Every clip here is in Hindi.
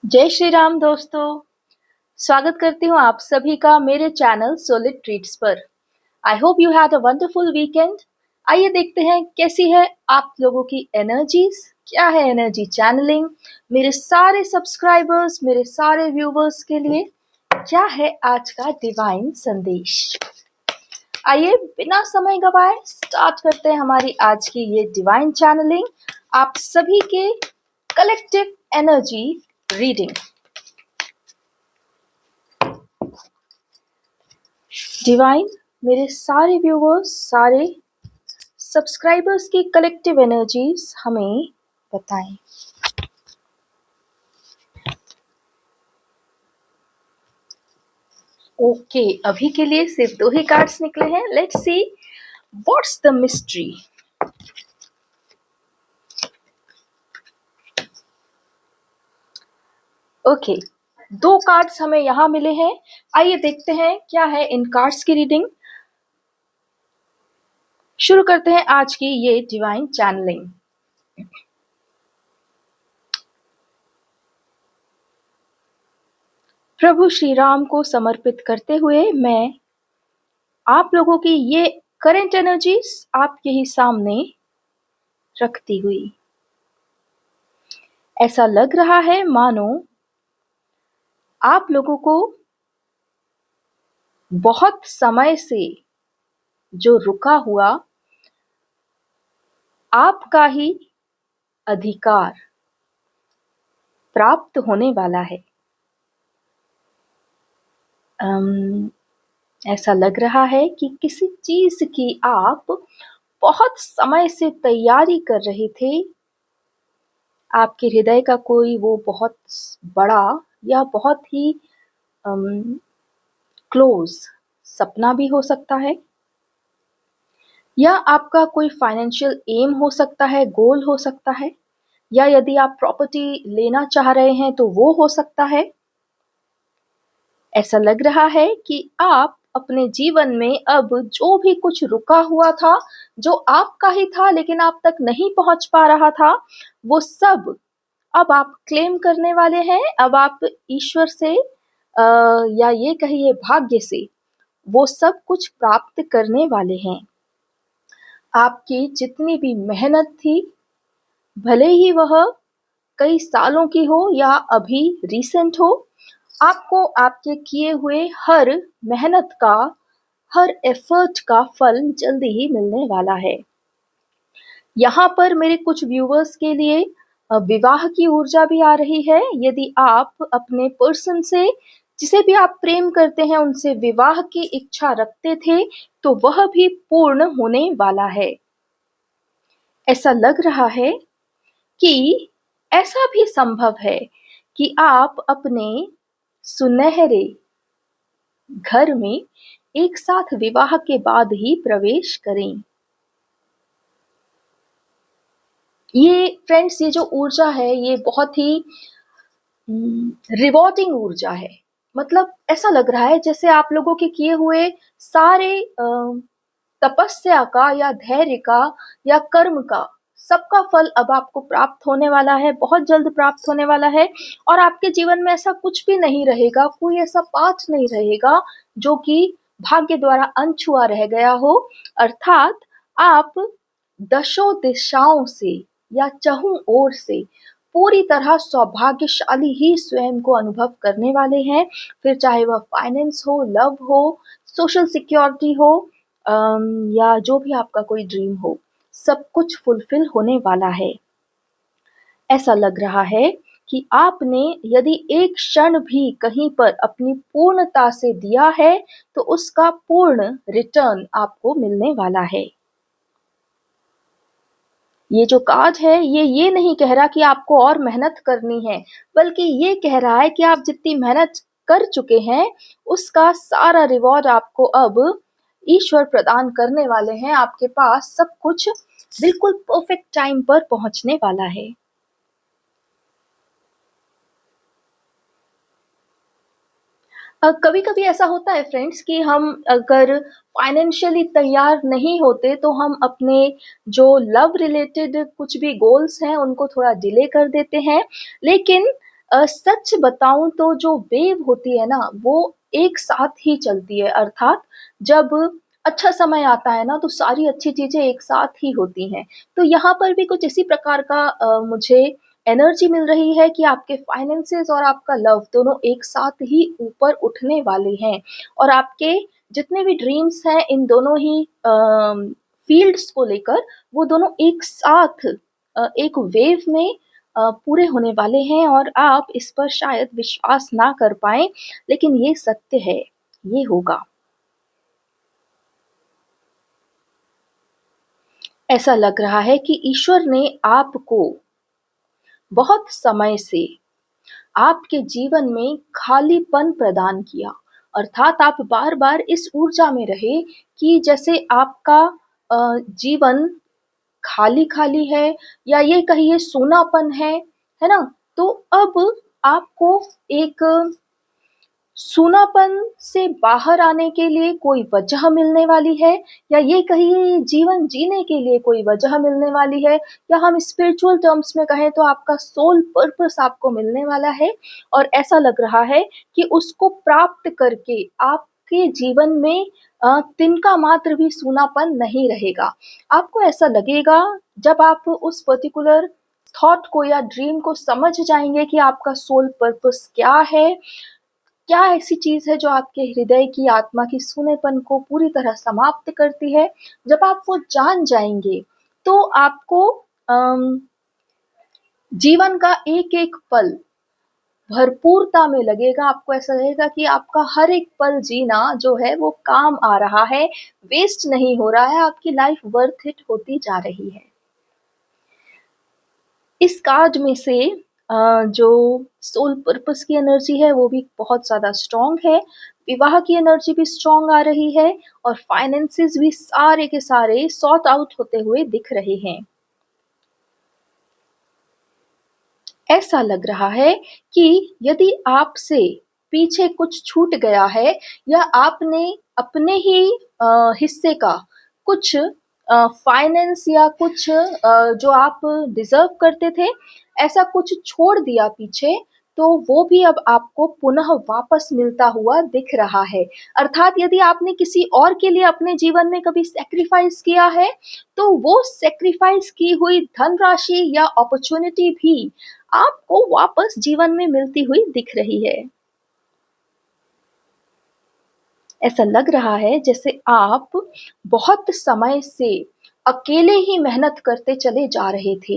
जय श्री राम दोस्तों। स्वागत करती हूँ आप सभी का मेरे चैनल सोलिड ट्रीट्स पर। I hope you had a wonderful weekend. आइए देखते हैं कैसी है आप लोगों की एनर्जीज, क्या है एनर्जी चैनलिंग। मेरे सारे सब्सक्राइबर्स, मेरे सारे व्यूवर्स के लिए क्या है आज का डिवाइन संदेश। आइए बिना समय गवाए स्टार्ट करते हैं हमारी आज की ये डिवाइन चैनलिंग, आप सभी के कलेक्टिव एनर्जी रीडिंग। डिवाइन, मेरे सारे व्यूवर्स, सारे सब्सक्राइबर्स की कलेक्टिव एनर्जीज हमें बताएं। ओके, अभी के लिए सिर्फ 2 ही कार्ड्स निकले हैं। Let's see what's the mystery. Okay, 2 cards हमें यहाँ मिले हैं। आइए देखते हैं क्या है इन कार्ड्स की रीडिंग। शुरू करते हैं आज की ये डिवाइन चैनलिंग। प्रभु श्री राम को समर्पित करते हुए मैं आप लोगों की ये करंट एनर्जीज आपके ही सामने रखती हुई, ऐसा लग रहा है मानो आप लोगों को बहुत समय से जो रुका हुआ आपका ही अधिकार प्राप्त होने वाला है। ऐसा लग रहा है कि किसी चीज की आप बहुत समय से तैयारी कर रहे थे। आपके हृदय का कोई वो बहुत बड़ा या बहुत ही क्लोज सपना भी हो सकता है, या आपका कोई फाइनेंशियल एम हो सकता है, गोल हो सकता है, या यदि आप प्रॉपर्टी लेना चाह रहे हैं तो वो हो सकता है। ऐसा लग रहा है कि आप अपने जीवन में अब जो भी कुछ रुका हुआ था, जो आपका ही था लेकिन आप तक नहीं पहुंच पा रहा था, वो सब अब आप क्लेम करने वाले हैं। अब आप ईश्वर से या ये कहिए भाग्य से वो सब कुछ प्राप्त करने वाले हैं। आपकी जितनी भी मेहनत थी, भले ही वह कई सालों की हो या अभी रिसेंट हो, आपको आपके किए हुए हर मेहनत का, हर एफर्ट का फल जल्दी ही मिलने वाला है। यहाँ पर मेरे कुछ व्यूवर्स के लिए विवाह की ऊर्जा भी आ रही है। यदि आप अपने पर्सन से, जिसे भी आप प्रेम करते हैं, उनसे विवाह की इच्छा रखते थे तो वह भी पूर्ण होने वाला है। ऐसा लग रहा है कि ऐसा भी संभव है कि आप अपने सुनहरे घर में एक साथ विवाह के बाद ही प्रवेश करें। ये फ्रेंड्स, ये जो ऊर्जा है ये बहुत ही रिवॉर्डिंग ऊर्जा है। मतलब ऐसा लग रहा है जैसे आप लोगों के किए हुए सारे तपस्या का या धैर्य का या कर्म का सबका फल अब आपको प्राप्त होने वाला है, बहुत जल्द प्राप्त होने वाला है। और आपके जीवन में ऐसा कुछ भी नहीं रहेगा, कोई ऐसा पाठ नहीं रहेगा जो कि भाग्य द्वारा अनछुआ रह गया हो। अर्थात आप दशों दिशाओं से या चहुं ओर से पूरी तरह सौभाग्यशाली ही स्वयं को अनुभव करने वाले हैं। फिर चाहे वह फाइनेंस हो, लव हो, सोशल सिक्योरिटी हो, या जो भी आपका कोई ड्रीम हो, सब कुछ फुलफिल होने वाला है। ऐसा लग रहा है कि आपने यदि एक क्षण भी कहीं पर अपनी पूर्णता से दिया है तो उसका पूर्ण रिटर्न आपको मिलने वाला है। ये जो कार्ड है ये नहीं कह रहा कि आपको और मेहनत करनी है, बल्कि ये कह रहा है कि आप जितनी मेहनत कर चुके हैं उसका सारा रिवॉर्ड आपको अब ईश्वर प्रदान करने वाले हैं। आपके पास सब कुछ बिल्कुल परफेक्ट टाइम पर पहुंचने वाला है। कभी कभी ऐसा होता है फ्रेंड्स कि हम अगर फाइनेंशियली तैयार नहीं होते तो हम अपने जो लव रिलेटेड कुछ भी गोल्स हैं उनको थोड़ा डिले कर देते हैं। लेकिन सच बताऊँ तो जो वेव होती है ना, वो एक साथ ही चलती है, अर्थात जब अच्छा समय आता है ना, तो सारी अच्छी चीज़ें एक साथ ही होती हैं। तो यहाँ पर भी कुछ इसी प्रकार का मुझे एनर्जी मिल रही है कि आपके फाइनेंसेस और आपका लव दोनों एक साथ ही ऊपर उठने वाले हैं, और आपके जितने भी ड्रीम्स हैं इन दोनों ही फील्ड्स को लेकर, वो दोनों एक साथ एक वेव में पूरे होने वाले हैं, और आप इस पर शायद विश्वास ना कर पाएँ, लेकिन ये सत्य है, ये होगा। ऐसा लग रहा है कि ईश्वर ने आपको बहुत समय से आपके जीवन में खालीपन प्रदान किया, अर्थात आप बार-बार इस ऊर्जा में रहे कि जैसे आपका जीवन खाली-खाली है, या ये कहिए सूनापन है ना? तो अब आपको एक सूनापन से बाहर आने के लिए कोई वजह मिलने वाली है, या ये कहिए जीवन जीने के लिए कोई वजह मिलने वाली है, या हम स्पिरिचुअल टर्म्स में कहें तो आपका सोल पर्पस आपको मिलने वाला है, और ऐसा लग रहा है कि उसको प्राप्त करके आपके जीवन में तिनका मात्र भी सूनापन नहीं रहेगा। आपको ऐसा लगेगा जब आप उस पर्टिकुलर थॉट को या ड्रीम को समझ जाएँगे कि आपका सोल पर्पस क्या है, क्या ऐसी चीज़ है जो आपके हृदय की, आत्मा की सूनेपन को पूरी तरह समाप्त करती है? जब आप वो जान जाएँगे, तो आपको अम, जीवन का एक-एक पल भरपूरता में लगेगा, आपको ऐसा लगेगा कि आपका हर एक पल जीना जो है वो काम आ रहा है, वेस्ट नहीं हो रहा है, आपकी लाइफ वर्थ इट होती जा रही है। इस कार्ड में से जो सोल पर्पस की एनर्जी है वो भी बहुत ज़्यादा स्ट्रॉन्ग है, विवाह की एनर्जी भी स्ट्रॉन्ग आ रही है, और फाइनेंसेस भी सारे के सारे सॉर्ट आउट होते हुए दिख रहे हैं। ऐसा लग रहा है कि यदि आपसे पीछे कुछ छूट गया है, या आपने अपने ही हिस्से का कुछ फाइनेंस या कुछ जो आप डिज़र्व करते थे, ऐसा कुछ छोड़ दिया पीछे, तो वो भी अब आपको पुनः वापस मिलता हुआ दिख रहा है। अर्थात यदि आपने किसी और के लिए अपने जीवन में कभी सैक्रिफाइस किया है, तो वो सैक्रिफाइस की हुई धनराशि या अपॉर्च्युनिटी भी आपको वापस जीवन में मिलती हुई दिख रही है। ऐसा लग रहा है जैसे आप बहुत समय से अकेले ही मेहनत करते चले जा रहे थे,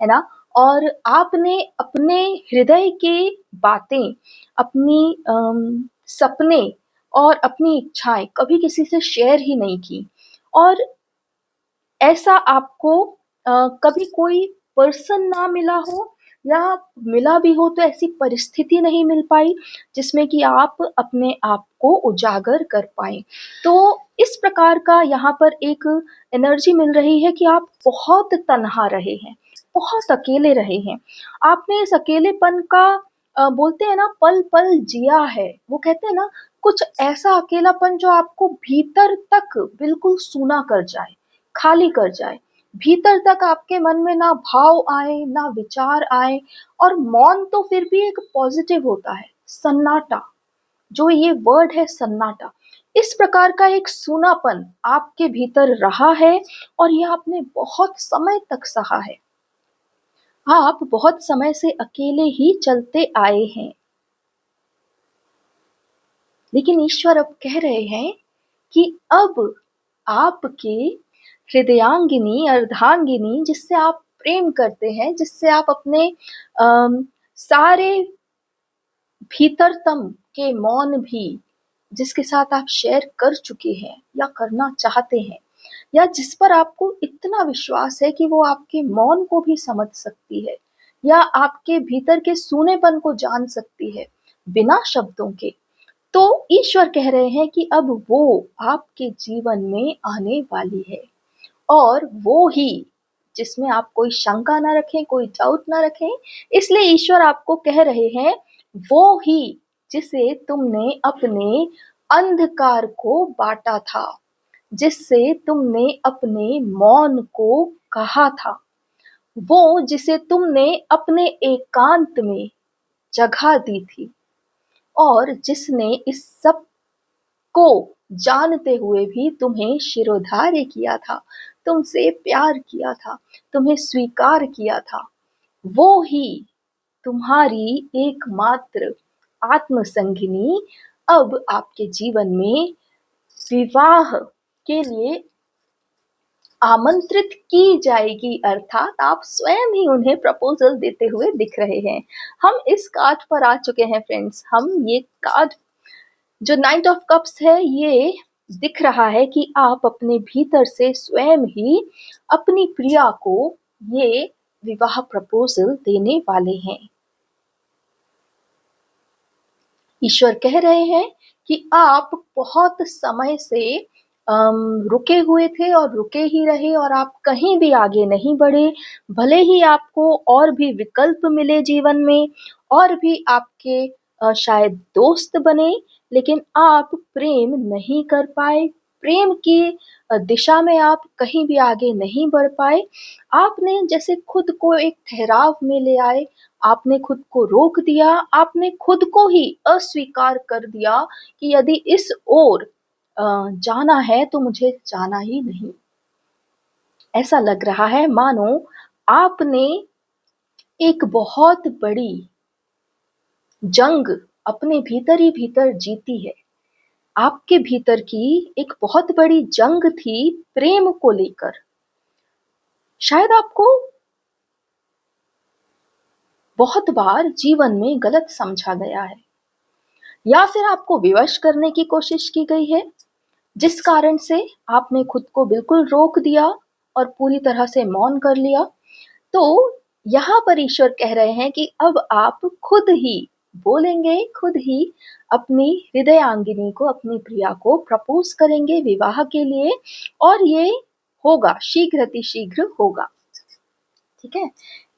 है ना? और आपने अपने हृदय की बातें, अपनी सपने और अपनी इच्छाएँ कभी किसी से शेयर ही नहीं की, और ऐसा आपको कभी कोई पर्सन ना मिला हो, या मिला भी हो तो ऐसी परिस्थिति नहीं मिल पाई जिसमें कि आप अपने आप को उजागर कर पाएँ। तो इस प्रकार का यहाँ पर एक एनर्जी मिल रही है कि आप बहुत तन्हा रहे हैं, बहुत अकेले रहे हैं। आपने इस अकेलेपन का बोलते हैं ना पल-पल जिया है। वो कहते हैं ना कुछ ऐसा अकेलापन जो आपको भीतर तक बिल्कुल सूना कर जाए, खाली कर जाए। भीतर तक आपके मन में ना भाव आए, ना विचार आए, और मौन तो फिर भी एक पॉज़िटिव होता है, सन्नाटा, जो ये वर्ड है सन्नाटा, इस प्रकार का एक सूनापन आपके भीतर रहा है, और ये आपने बहुत समय तक सहा है। आप बहुत समय से अकेले ही चलते आए हैं। लेकिन ईश्वर अब कह रहे हैं कि अब आपके हृदयांगिनी, अर्धांगिनी जिससे आप प्रेम करते हैं, जिससे आप अपने सारे भीतरतम के मौन भी, जिसके साथ आप शेयर कर चुके हैं या करना चाहते हैं, या जिस पर आपको इतना विश्वास है कि वो आपके मौन को भी समझ सकती है, या आपके भीतर के सूनेपन को जान सकती है, बिना शब्दों के। तो ईश्वर कह रहे हैं कि अब वो आपके जीवन में आने वाली है, और वो ही जिसमें आप कोई शंका ना रखें, कोई डाउट ना रखें, इसलिए ईश्वर आपको कह रहे हैं, वो ही जिसे तुमने अपने अंधकार को बाँटा था, जिससे तुमने अपने मौन को कहा था, वो जिसे तुमने अपने एकांत में जगह दी थी और जिसने इस सब को जानते हुए भी तुम्हें शिरोधार्य किया था, तुमसे प्यार किया था, तुम्हें स्वीकार किया था, वो ही तुम्हारी एकमात्र आत्मसंगिनी अब आपके जीवन में विवाह के लिए आमंत्रित की जाएगी, अर्थात आप स्वयं ही उन्हें प्रपोजल देते हुए दिख रहे हैं। हम इस कार्ड पर आ चुके हैं फ्रेंड्स। हम ये कार्ड जो नाइट ऑफ कप्स है, ये दिख रहा है कि आप अपने भीतर से स्वयं ही अपनी प्रिया को ये विवाह प्रपोजल देने वाले हैं। ईश्वर कह रहे हैं कि आप बहुत समय से रुके हुए थे और रुके ही रहे और आप कहीं भी आगे नहीं बढ़े। भले ही आपको और भी विकल्प मिले जीवन में और भी आपके शायद दोस्त बने, लेकिन आप प्रेम नहीं कर पाए। प्रेम की दिशा में आप कहीं भी आगे नहीं बढ़ पाए। आपने जैसे खुद को एक ठहराव में ले आए, आपने खुद को रोक दिया, आपने खुद को ही अस्वीकार कर दिया कि यदि इस ओर जाना है तो मुझे जाना ही नहीं। ऐसा लग रहा है मानो आपने एक बहुत बड़ी जंग अपने भीतर ही भीतर जीती है। आपके भीतर की एक बहुत बड़ी जंग थी प्रेम को लेकर। शायद आपको बहुत बार जीवन में गलत समझा गया है या फिर आपको विवश करने की कोशिश की गई है, जिस कारण से आपने खुद को बिल्कुल रोक दिया और पूरी तरह से मौन कर लिया। तो यहाँ पर ईश्वर कह रहे हैं कि अब आप खुद ही बोलेंगे, खुद ही अपनी हृदयांगिनी को, अपनी प्रिया को प्रपोज करेंगे विवाह के लिए और ये होगा, शीघ्र अतिशीघ्र होगा। ठीक है,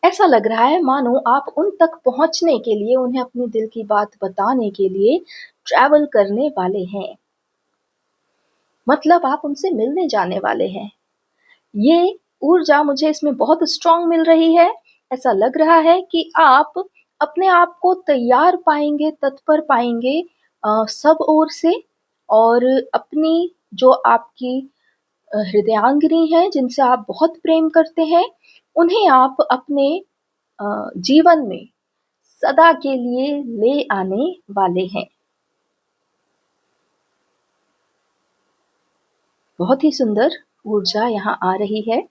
ऐसा लग रहा है मानो आप उन तक पहुंचने के लिए, उन्हें अपने दिल की बात बताने के लिए ट्रैवल करने वाले हैं। मतलब आप उनसे मिलने जाने वाले हैं। ये ऊर्जा मुझे इसमें बहुत स्ट्रांग मिल रही है। ऐसा लग रहा है कि आप अपने आप को तैयार पाएंगे, तत्पर पाएंगे सब ओर से, और अपनी जो आपकी हृदयांगिनी है, जिनसे आप बहुत प्रेम करते हैं, उन्हें आप अपने जीवन में सदा के लिए ले आने वाले हैं। बहुत ही सुंदर ऊर्जा यहाँ आ रही है।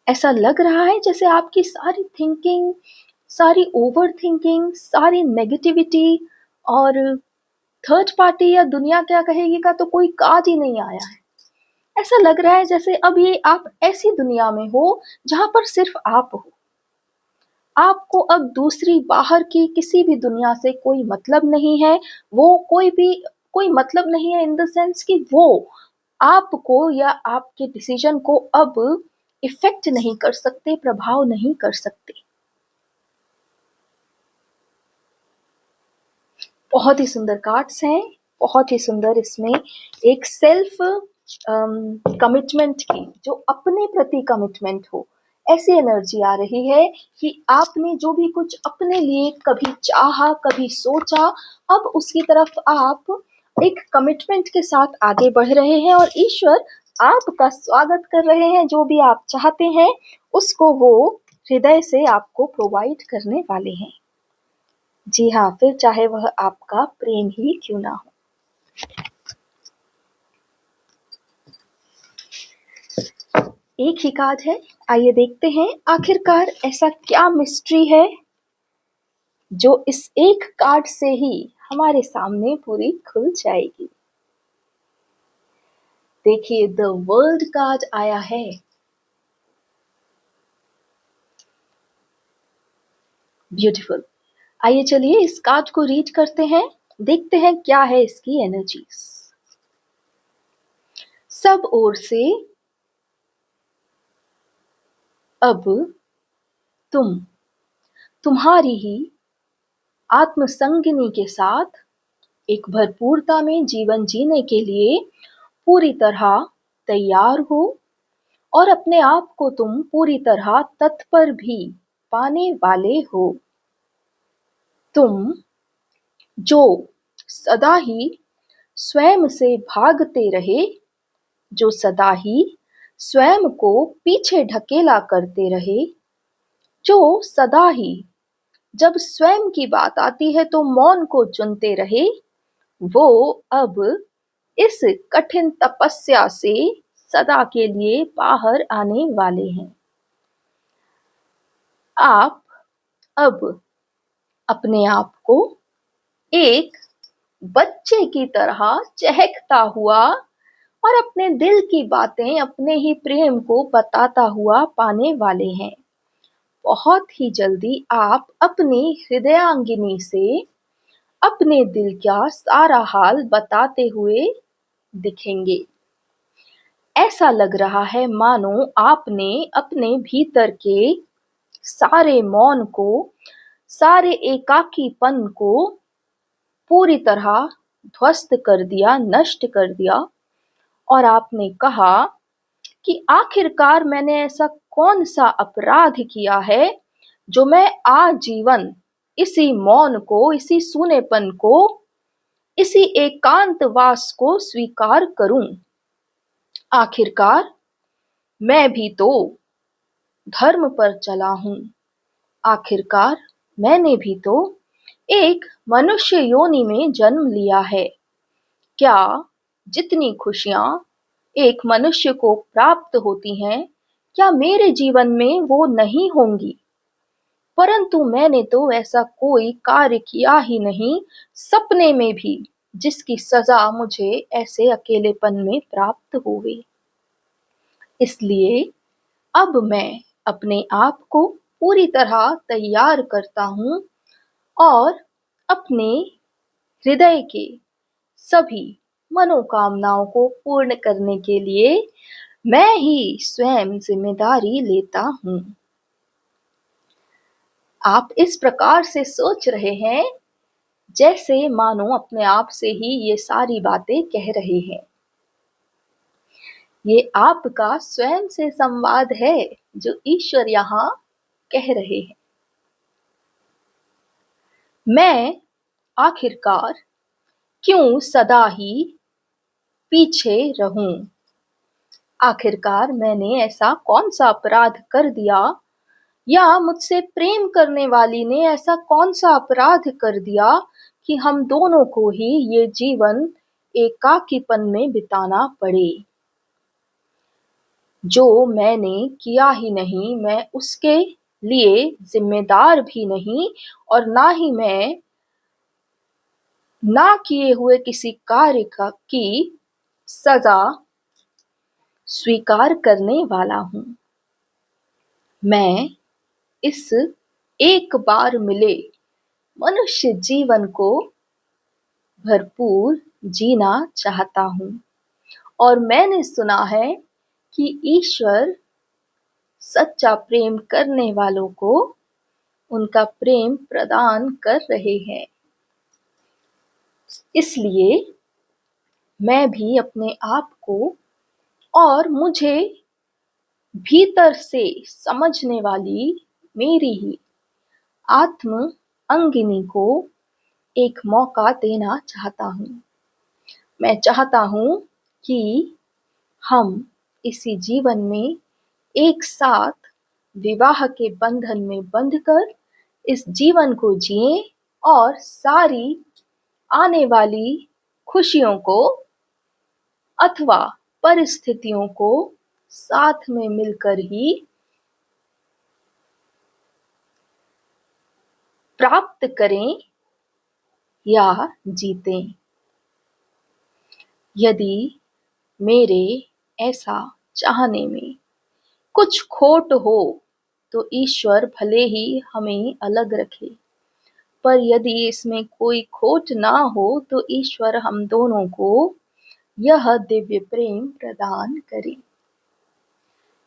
ऐसा लग रहा है जैसे आपकी सारी थिंकिंग, सारी ओवर थिंकिंग, सारी नेगेटिविटी और थर्ड पार्टी या दुनिया क्या कहेगी का तो कोई काज ही नहीं आया है। ऐसा लग रहा है जैसे अब ये आप ऐसी दुनिया में हो जहां पर सिर्फ आप हो। आपको अब दूसरी बाहर की किसी भी दुनिया से कोई मतलब नहीं है। वो कोई मतलब नहीं है इन द सेंस कि वो आपको या आपके डिसीजन को अब इफेक्ट नहीं कर सकते, प्रभाव नहीं कर सकते। बहुत ही सुंदर कार्ड्स हैं, बहुत ही सुंदर। इसमें एक सेल्फ कमिटमेंट की, जो अपने प्रति कमिटमेंट हो, ऐसी एनर्जी आ रही है कि आपने जो भी कुछ अपने लिए कभी चाहा, कभी सोचा, अब उसकी तरफ आप एक कमिटमेंट के साथ आगे बढ़ रहे हैं और ईश्वर आपका स्वागत कर रहे हैं। जो भी आप चाहते हैं उसको वो हृदय से आपको प्रोवाइड करने वाले हैं। जी हाँ, फिर चाहे वह आपका प्रेम ही क्यों ना हो। एक ही कार्ड है, आइए देखते हैं आखिरकार ऐसा क्या मिस्ट्री है जो इस एक कार्ड से ही हमारे सामने पूरी खुल जाएगी। देखिए, द वर्ल्ड कार्ड आया है। ब्यूटीफुल। आइए चलिए इस कार्ड को रीड करते हैं, देखते हैं क्या है इसकी एनर्जीज। सब ओर से अब तुम्हारी ही आत्मसंगिनी के साथ एक भरपूरता में जीवन जीने के लिए पूरी तरह तैयार हो और अपने आप को तुम पूरी तरह तत्पर भी पाने वाले हो। तुम जो सदा ही स्वयं से भागते रहे, जो सदा ही स्वयं को पीछे ढकेला करते रहे, जो सदा ही जब स्वयं की बात आती है तो मौन को चुनते रहे, वो अब इस कठिन तपस्या से सदा के लिए बाहर आने वाले हैं। आप अब अपने आप को एक बच्चे की तरह चहकता हुआ और अपने दिल की बातें अपने ही प्रेम को बताता हुआ पाने वाले हैं। बहुत ही जल्दी आप अपनी हृदयांगिनी से अपने दिल का सारा हाल बताते हुए दिखेंगे। ऐसा लग रहा है मानो आपने अपने भीतर के सारे मौन को, सारे एकाकीपन को पूरी तरह ध्वस्त कर दिया, नष्ट कर दिया और आपने कहा कि आखिरकार मैंने ऐसा कौन सा अपराध किया है जो मैं आजीवन इसी मौन को, इसी सूनेपन को, इसी एकांतवास को स्वीकार करूं। आखिरकार मैं भी तो धर्म पर चला हूं। आखिरकार मैंने भी तो एक मनुष्य योनि में जन्म लिया है। क्या जितनी खुशियां एक मनुष्य को प्राप्त होती हैं, क्या मेरे जीवन में वो नहीं होंगी? परंतु मैंने तो ऐसा कोई कार्य किया ही नहीं, सपने में भी, जिसकी सजा मुझे ऐसे अकेलेपन में प्राप्त हुई। इसलिए अब मैं अपने आप को पूरी तरह तैयार करता हूँ और अपने हृदय के सभी मनोकामनाओं को पूर्ण करने के लिए मैं ही स्वयं जिम्मेदारी लेता हूँ। आप इस प्रकार से सोच रहे हैं जैसे मानो अपने आप से ही ये सारी बातें कह रहे हैं। ये आपका स्वयं से संवाद है जो ईश्वर यहाँ कह रहे हैं। मैं आखिरकार क्यों सदा ही पीछे रहूं? आखिरकार मैंने ऐसा कौन सा अपराध कर दिया या मुझसे प्रेम करने वाली ने ऐसा कौन सा अपराध कर दिया कि हम दोनों को ही ये जीवन एकाकीपन में बिताना पड़े। जो मैंने किया ही नहीं, मैं उसके लिए जिम्मेदार भी नहीं और ना ही मैं ना किए हुए किसी कार्य की सजा स्वीकार करने वाला हूं। मैं इस एक बार मिले मनुष्य जीवन को भरपूर जीना चाहता हूं और मैंने सुना है कि ईश्वर सच्चा प्रेम करने वालों को उनका प्रेम प्रदान कर रहे हैं। इसलिए मैं भी अपने आप को और मुझे भीतर से समझने वाली मेरी ही आत्म अंगिनी को एक मौका देना चाहता हूँ। मैं चाहता हूँ कि हम इसी जीवन में एक साथ विवाह के बंधन में बंधकर इस जीवन को जिएं और सारी आने वाली खुशियों को अथवा परिस्थितियों को साथ में मिलकर ही प्राप्त करें या जीतें। यदि मेरे ऐसा चाहने में कुछ खोट हो तो ईश्वर भले ही हमें अलग रखे, पर यदि इसमें कोई खोट ना हो तो ईश्वर हम दोनों को यह दिव्य प्रेम प्रदान करे।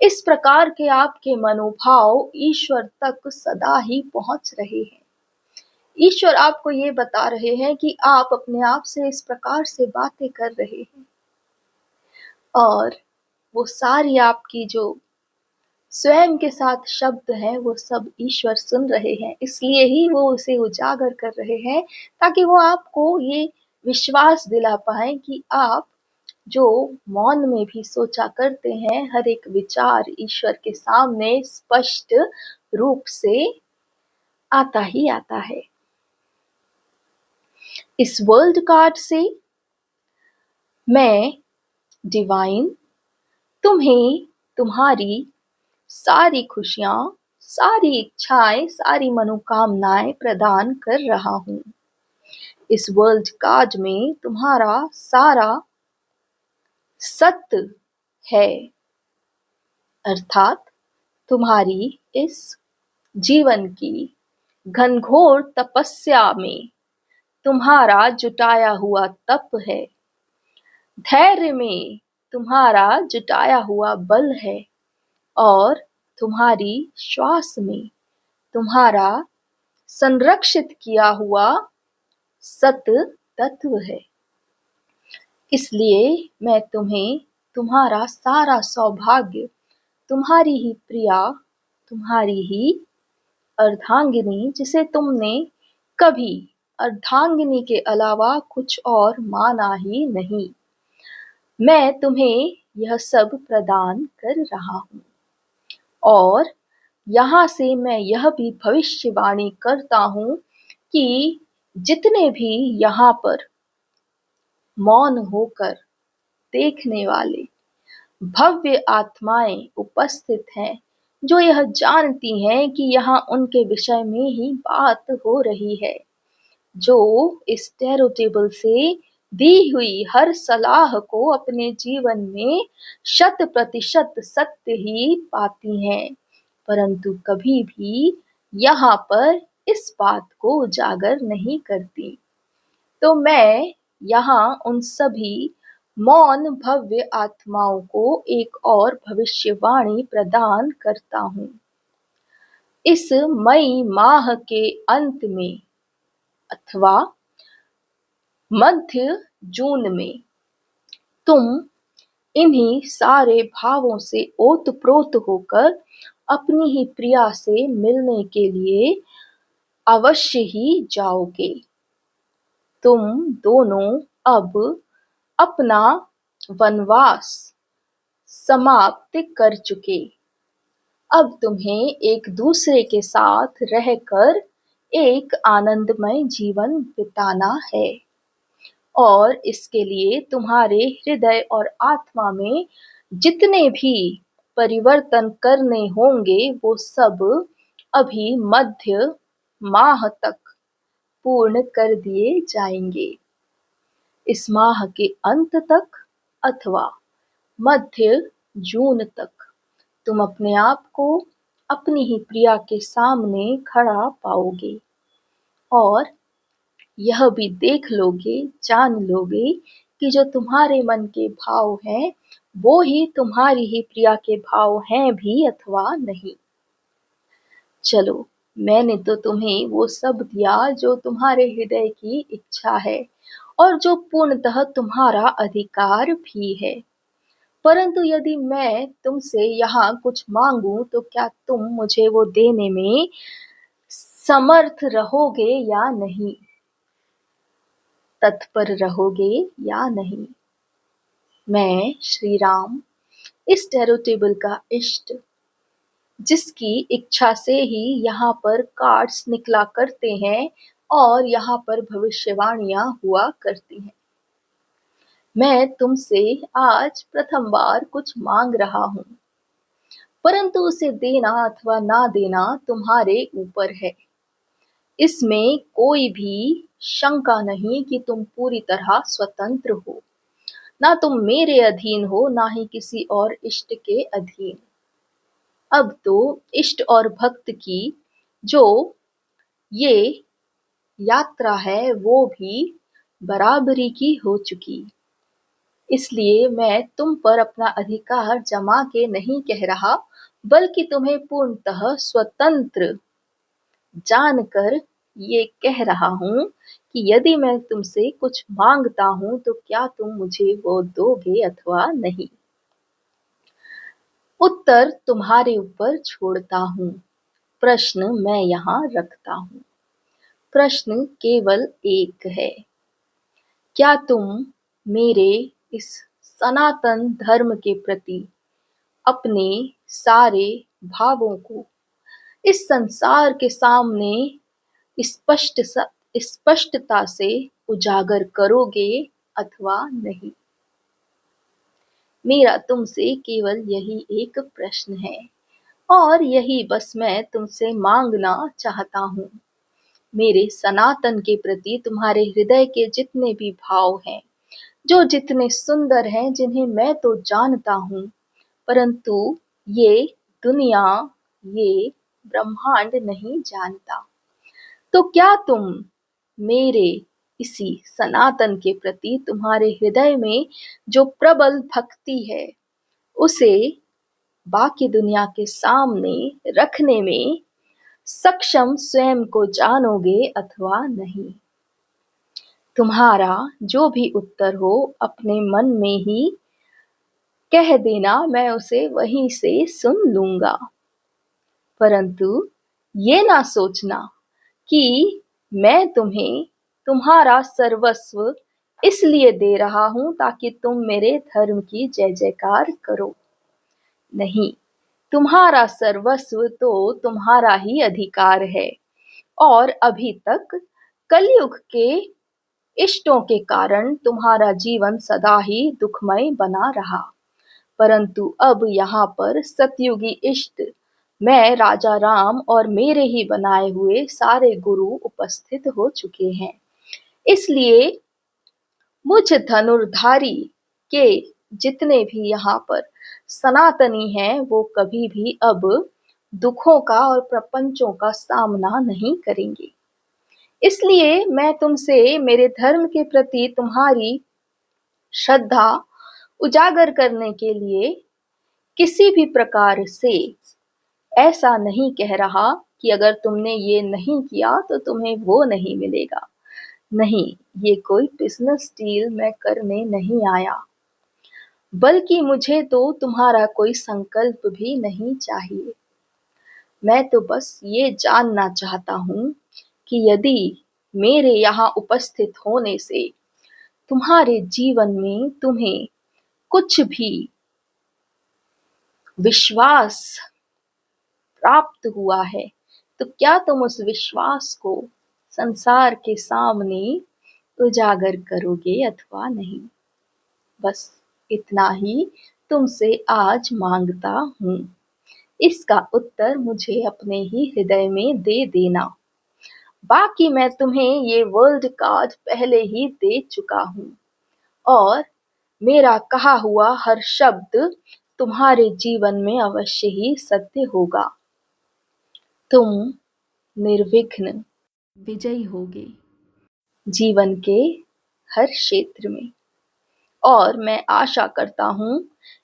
इस प्रकार के आपके मनोभाव ईश्वर तक सदा ही पहुंच रहे हैं। ईश्वर आपको ये बता रहे हैं कि आप अपने आप से इस प्रकार से बातें कर रहे हैं और वो सारी आपकी जो स्वयं के साथ शब्द हैं वो सब ईश्वर सुन रहे हैं, इसलिए ही वो उसे उजागर कर रहे हैं ताकि वो आपको ये विश्वास दिला पाएँ कि आप जो मौन में भी सोचा करते हैं, हर एक विचार ईश्वर के सामने स्पष्ट रूप से आता ही आता है। इस वर्ल्ड कार्ड से मैं डिवाइन तुम्हें तुम्हारी सारी खुशियाँ, सारी इच्छाएँ, सारी मनोकामनाएँ प्रदान कर रहा हूँ। इस वर्ल्ड कार्ड में तुम्हारा सारा सत्य है, अर्थात तुम्हारी इस जीवन की घनघोर तपस्या में तुम्हारा जुटाया हुआ तप है, धैर्य में तुम्हारा जुटाया हुआ बल है और तुम्हारी श्वास में तुम्हारा संरक्षित किया हुआ सत तत्व है। इसलिए मैं तुम्हें तुम्हारा सारा सौभाग्य, तुम्हारी ही प्रिया, तुम्हारी ही अर्धांगिनी, जिसे तुमने कभी अर्धांगिनी के अलावा कुछ और माना ही नहीं, मैं तुम्हें यह सब प्रदान कर रहा हूँ। और यहाँ से मैं यह भी भविष्यवाणी करता हूँ कि जितने भी यहाँ पर मौन होकर देखने वाले भव्य आत्माएं उपस्थित हैं, जो यह जानती हैं कि यहाँ उनके विषय में ही बात हो रही है, जो इस टैरो टेबल से दी हुई हर सलाह को अपने जीवन में 100% सत्य ही पाती हैं, परंतु कभी भी यहाँ पर इस बात को उजागर नहीं करती। तो मैं यहाँ उन सभी मौन भव्य आत्माओं को एक और भविष्यवाणी प्रदान करता हूँ। इस मई माह के अंत में अथवा मध्य जून में तुम इन्हीं सारे भावों से ओतप्रोत होकर अपनी ही प्रिया से मिलने के लिए अवश्य ही जाओगे। तुम दोनों अब अपना वनवास समाप्त कर चुके। अब तुम्हें एक दूसरे के साथ रहकर एक आनंदमय जीवन बिताना है और इसके लिए तुम्हारे हृदय और आत्मा में जितने भी परिवर्तन करने होंगे वो सब अभी मध्य माह तक पूर्ण कर दिए जाएंगे। इस माह के अंत तक अथवा मध्य जून तक तुम अपने आप को अपनी ही प्रिया के सामने खड़ा पाओगे और यह भी देख लोगे, जान लोगे कि जो तुम्हारे मन के भाव हैं वो ही तुम्हारी ही प्रिया के भाव हैं भी अथवा नहीं। चलो, मैंने तो तुम्हें वो सब दिया जो तुम्हारे हृदय की इच्छा है और जो पूर्णतः तुम्हारा अधिकार भी है, परंतु यदि मैं तुमसे यहाँ कुछ मांगूं तो क्या तुम मुझे वो देने में समर्थ रहोगे या नहीं, तत्पर रहोगे या नहीं। मैं श्री राम, इस टैरो टेबल का इष्ट, जिसकी इच्छा से ही यहाँ पर कार्ड्स निकला करते हैं और यहाँ पर भविष्यवाणियां हुआ करती हैं, मैं तुमसे आज प्रथम बार कुछ मांग रहा हूँ, परंतु उसे देना अथवा ना देना तुम्हारे ऊपर है। इसमें कोई भी शंका नहीं कि तुम पूरी तरह स्वतंत्र हो, ना तुम मेरे अधीन हो, ना ही किसी और इष्ट के अधीन। अब तो इष्ट और भक्त की जो ये यात्रा है वो भी बराबरी की हो चुकी, इसलिए मैं तुम पर अपना अधिकार जमा के नहीं कह रहा, बल्कि तुम्हें पूर्णतः स्वतंत्र जानकर ये कह रहा हूँ कि यदि मैं तुमसे कुछ मांगता हूँ तो क्या तुम मुझे वो दोगे अथवा नहीं। उत्तर तुम्हारे ऊपर छोड़ता हूँ, प्रश्न मैं यहाँ रखता हूँ। प्रश्न केवल एक है, क्या तुम मेरे इस सनातन धर्म के प्रति अपने सारे भावों को इस संसार के सामने स्पष्टता से उजागर करोगे अथवा नहीं? मेरा तुमसे केवल यही एक प्रश्न है और यही बस मैं तुमसे मांगना चाहता हूँ। मेरे सनातन के प्रति तुम्हारे हृदय के जितने भी भाव हैं, जो जितने सुंदर हैं, जिन्हें मैं तो जानता हूँ, परंतु ये दुनिया, ये ब्रह्मांड नहीं जानता। तो क्या तुम मेरे इसी सनातन के प्रति तुम्हारे हृदय में जो प्रबल भक्ति है, उसे बाकी दुनिया के सामने रखने में सक्षम स्वयं को जानोगे अथवा नहीं? तुम्हारा जो भी उत्तर हो अपने मन में ही कह देना, मैं उसे वहीं से सुन लूंगा। परंतु ये ना सोचना कि मैं तुम्हें तुम्हारा सर्वस्व इसलिए दे रहा हूं ताकि तुम मेरे धर्म की जय जयकार करो। नहीं, तुम्हारा सर्वस्व तो तुम्हारा ही अधिकार है और अभी तक कलयुग के इष्टों के कारण तुम्हारा जीवन सदा ही दुखमय बना रहा। परंतु अब यहाँ पर सतयुगी इष्ट, मैं राजा राम और मेरे ही बनाए हुए सारे गुरु उपस्थित हो चुके हैं। इसलिए मुझ धनुर्धारी के जितने भी यहाँ पर सनातनी हैं, वो कभी भी अब दुखों का और प्रपंचों का सामना नहीं करेंगे। इसलिए मैं तुमसे मेरे धर्म के प्रति तुम्हारी श्रद्धा उजागर करने के लिए किसी भी प्रकार से ऐसा नहीं कह रहा कि अगर तुमने ये नहीं किया तो तुम्हें वो नहीं मिलेगा। नहीं, ये कोई बिजनेस डील मैं करने नहीं आया, बल्कि मुझे तो तुम्हारा कोई संकल्प भी नहीं चाहिए। मैं तो बस ये जानना चाहता हूँ कि यदि मेरे यहाँ उपस्थित होने से तुम्हारे जीवन में तुम्हें कुछ भी विश्वास प्राप्त हुआ है, तो क्या तुम उस विश्वास को संसार के सामने उजागर करोगे अथवा नहीं? बस इतना ही तुमसे आज मांगता हूँ। इसका उत्तर मुझे अपने ही हृदय में दे देना। बाकी मैं तुम्हें ये वर्ल्ड कार्ड पहले ही दे चुका हूँ और मेरा कहा हुआ हर शब्द तुम्हारे जीवन में अवश्य ही सत्य होगा। तुम निर्विघ्न विजयी होगे जीवन के हर क्षेत्र में। और मैं आशा करता हूँ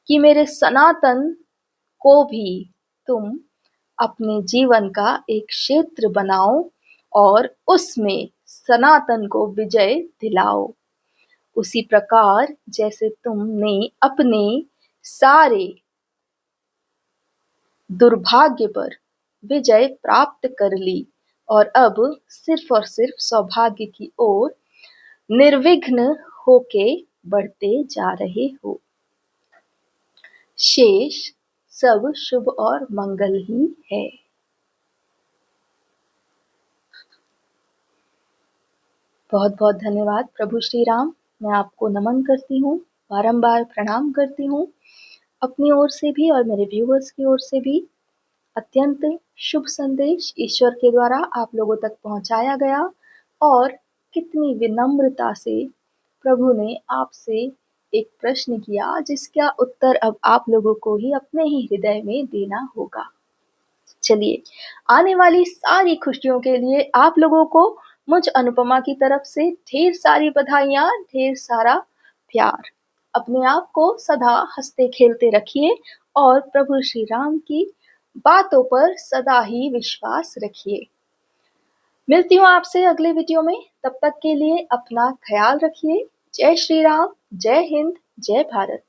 कि मेरे सनातन को भी तुम अपने जीवन का एक क्षेत्र बनाओ और उसमें सनातन को विजय दिलाओ। उसी प्रकार जैसे तुमने अपने सारे दुर्भाग्य पर विजय प्राप्त कर ली और अब सिर्फ और सिर्फ सौभाग्य की ओर निर्विघ्न होके बढ़ते जा रहे हो। शेष सब शुभ और मंगल ही है। बहुत बहुत धन्यवाद प्रभु श्री राम। मैं आपको नमन करती हूँ, बारंबार प्रणाम करती हूँ। अपनी ओर से भी और मेरे व्यूअर्स की ओर से भी अत्यंत शुभ संदेश ईश्वर के द्वारा आप लोगों तक पहुंचाया गया और कितनी विनम्रता से प्रभु ने आपसे एक प्रश्न किया जिसका उत्तर अब आप लोगों को ही अपने ही हृदय में देना होगा। चलिए, आने वाली सारी खुशियों के लिए आप लोगों को मुझ अनुपमा की तरफ से ढेर सारी बधाइयाँ, ढेर सारा प्यार। अपने आप को सदा हंसते खेलते रखिए और प्रभु श्री राम की बातों पर सदा ही विश्वास रखिए। मिलती हूँ आपसे अगले वीडियो में, तब तक के लिए अपना ख्याल रखिए। जय श्री राम, जय हिंद, जय भारत।